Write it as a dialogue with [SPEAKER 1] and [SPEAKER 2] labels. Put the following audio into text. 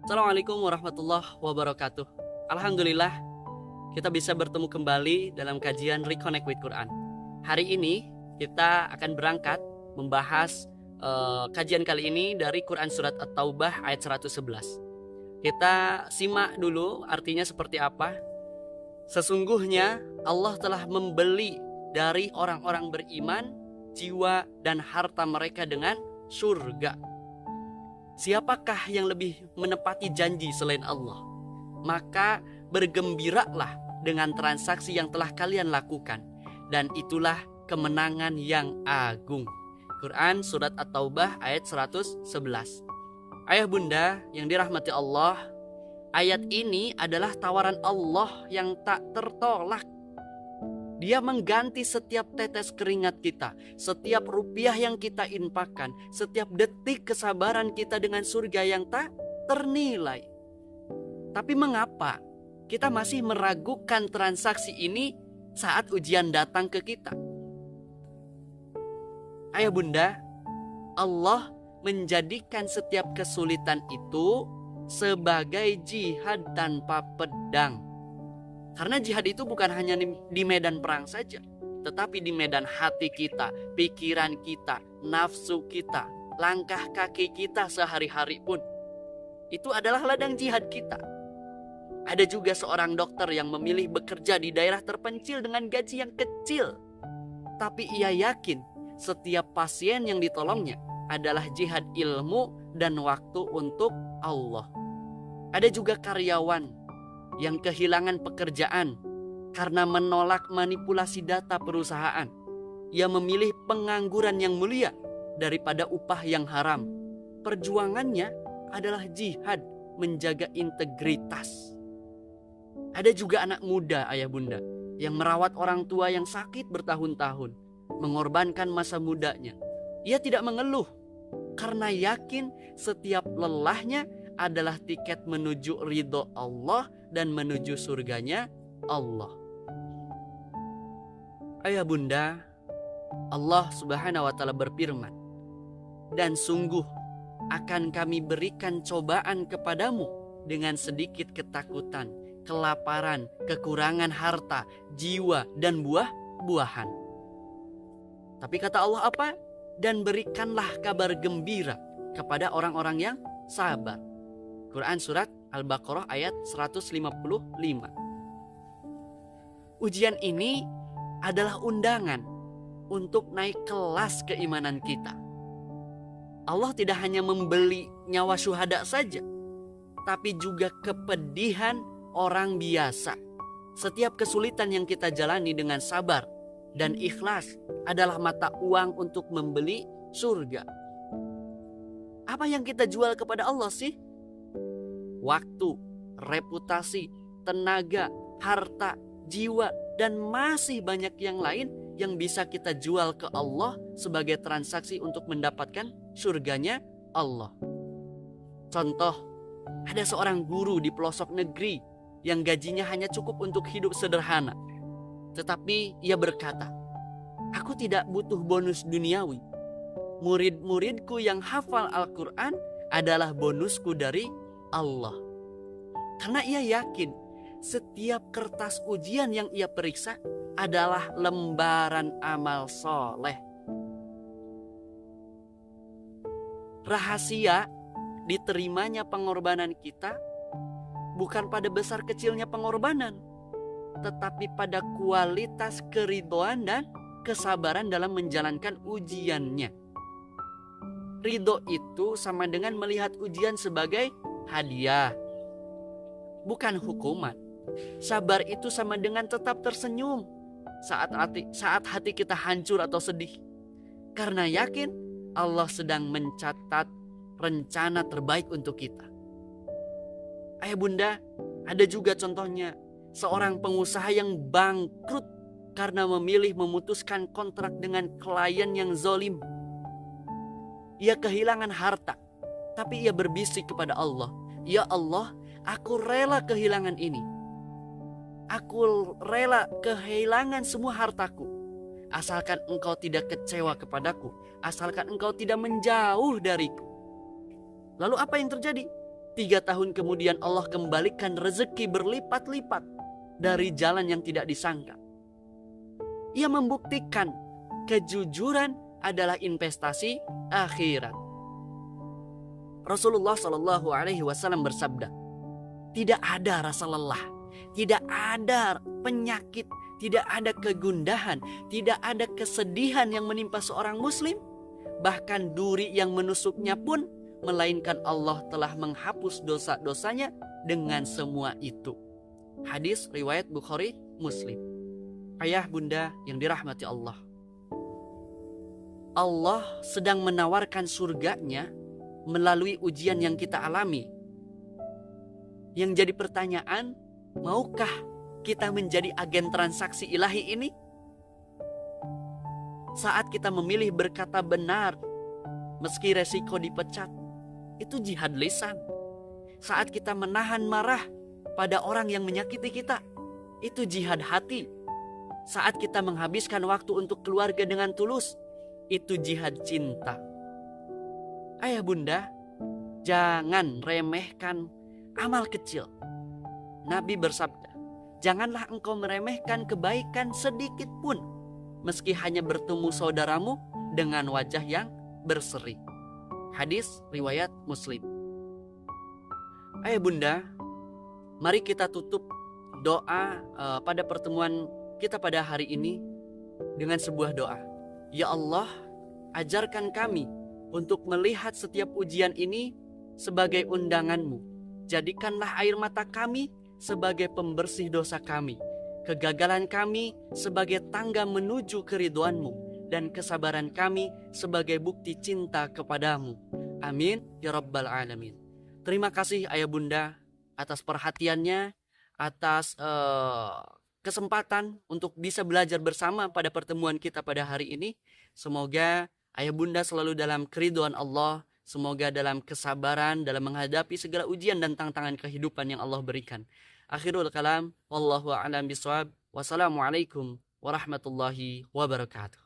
[SPEAKER 1] Assalamualaikum warahmatullahi wabarakatuh. Alhamdulillah, kita bisa bertemu kembali dalam kajian Reconnect with Quran. Hari ini kita akan berangkat membahas kajian kali ini dari Quran Surat At-Taubah ayat 111. Kita simak dulu artinya seperti apa. Sesungguhnya Allah telah membeli dari orang-orang beriman jiwa dan harta mereka dengan surga. Siapakah yang lebih menepati janji selain Allah? Maka bergembiralah dengan transaksi yang telah kalian lakukan, dan itulah kemenangan yang agung. Quran Surat At-Taubah ayat 111. Ayah bunda yang dirahmati Allah, ayat ini adalah tawaran Allah yang tak tertolak. Dia mengganti setiap tetes keringat kita, setiap rupiah yang kita infakkan, setiap detik kesabaran kita dengan surga yang tak ternilai. Tapi mengapa kita masih meragukan transaksi ini saat ujian datang ke kita? Ayah bunda, Allah menjadikan setiap kesulitan itu sebagai jihad tanpa pedang. Karena jihad itu bukan hanya di medan perang saja, tetapi di medan hati kita, pikiran kita, nafsu kita, langkah kaki kita sehari-hari pun. Itu adalah ladang jihad kita. Ada juga seorang dokter yang memilih bekerja di daerah terpencil dengan gaji yang kecil. Tapi ia yakin setiap pasien yang ditolongnya adalah jihad ilmu dan waktu untuk Allah. Ada juga karyawan yang kehilangan pekerjaan karena menolak manipulasi data perusahaan. Ia memilih pengangguran yang mulia daripada upah yang haram. Perjuangannya adalah jihad menjaga integritas. Ada juga anak muda ayah bunda yang merawat orang tua yang sakit bertahun-tahun, mengorbankan masa mudanya. Ia tidak mengeluh karena yakin setiap lelahnya adalah tiket menuju ridho Allah dan menuju surganya Allah. Ayah bunda, Allah subhanahu wa ta'ala berfirman, dan sungguh akan kami berikan cobaan kepadamu dengan sedikit ketakutan, kelaparan, kekurangan harta, jiwa, dan buah-buahan. Tapi kata Allah apa? Dan berikanlah kabar gembira kepada orang-orang yang sabar. Quran Surat Al-Baqarah ayat 155. Ujian ini adalah undangan untuk naik kelas keimanan kita. Allah tidak hanya membeli nyawa syuhada saja, tapi juga kepedihan orang biasa. Setiap kesulitan yang kita jalani dengan sabar dan ikhlas adalah mata uang untuk membeli surga. Apa yang kita jual kepada Allah sih? Waktu, reputasi, tenaga, harta, jiwa, dan masih banyak yang lain yang bisa kita jual ke Allah sebagai transaksi untuk mendapatkan surganya Allah. Contoh, ada seorang guru di pelosok negeri yang gajinya hanya cukup untuk hidup sederhana. Tetapi ia berkata, aku tidak butuh bonus duniawi. Murid-muridku yang hafal Al-Quran adalah bonusku dari Allah. Karena ia yakin setiap kertas ujian yang ia periksa adalah lembaran amal soleh. Rahasia diterimanya pengorbanan kita bukan pada besar kecilnya pengorbanan, tetapi pada kualitas keridhoan dan kesabaran dalam menjalankan ujiannya. Ridho itu sama dengan melihat ujian sebagai hadiah, bukan hukuman. Sabar itu sama dengan tetap tersenyum saat hati kita hancur atau sedih, karena yakin Allah sedang mencatat rencana terbaik untuk kita. Ayah bunda, ada juga contohnya seorang pengusaha yang bangkrut karena memilih memutuskan kontrak dengan klien yang zalim. Ia kehilangan harta, tapi ia berbisik kepada Allah, ya Allah, aku rela kehilangan ini. Aku rela kehilangan semua hartaku, asalkan engkau tidak kecewa kepadaku, asalkan engkau tidak menjauh dariku. Lalu apa yang terjadi? 3 tahun kemudian Allah kembalikan rezeki berlipat-lipat dari jalan yang tidak disangka. Ia membuktikan kejujuran adalah investasi akhirat. Rasulullah Shallallahu Alaihi Wasallam bersabda, tidak ada rasa lelah, tidak ada penyakit, tidak ada kegundahan, tidak ada kesedihan yang menimpa seorang muslim, bahkan duri yang menusuknya pun, melainkan Allah telah menghapus dosa-dosanya dengan semua itu. Hadis riwayat Bukhari Muslim. Ayah bunda yang dirahmati Allah, Allah sedang menawarkan surganya melalui ujian yang kita alami. Yang jadi pertanyaan, maukah kita menjadi agen transaksi ilahi ini? Saat kita memilih berkata benar meski resiko dipecat, itu jihad lisan. Saat kita menahan marah pada orang yang menyakiti kita, itu jihad hati. Saat kita menghabiskan waktu untuk keluarga dengan tulus, itu jihad cinta. Ayah bunda, jangan remehkan amal kecil. Nabi bersabda, janganlah engkau meremehkan kebaikan sedikit pun, meski hanya bertemu saudaramu dengan wajah yang berseri. Hadis riwayat Muslim. Ayah bunda, mari kita tutup doa pada pertemuan kita pada hari ini dengan sebuah doa. Ya Allah, ajarkan kami untuk melihat setiap ujian ini sebagai undangan-Mu. Jadikanlah air mata kami sebagai pembersih dosa kami, kegagalan kami sebagai tangga menuju keridhaan-Mu, dan kesabaran kami sebagai bukti cinta kepadamu. Amin ya rabbal alamin. Terima kasih ayah bunda atas perhatiannya, atas kesempatan untuk bisa belajar bersama pada pertemuan kita pada hari ini. Semoga ayah bunda selalu dalam keridhaan Allah, semoga dalam kesabaran dalam menghadapi segala ujian dan tantangan kehidupan yang Allah berikan. Akhirul kalam, wallahu a'lam bishawab. Wassalamualaikum warahmatullahi wabarakatuh.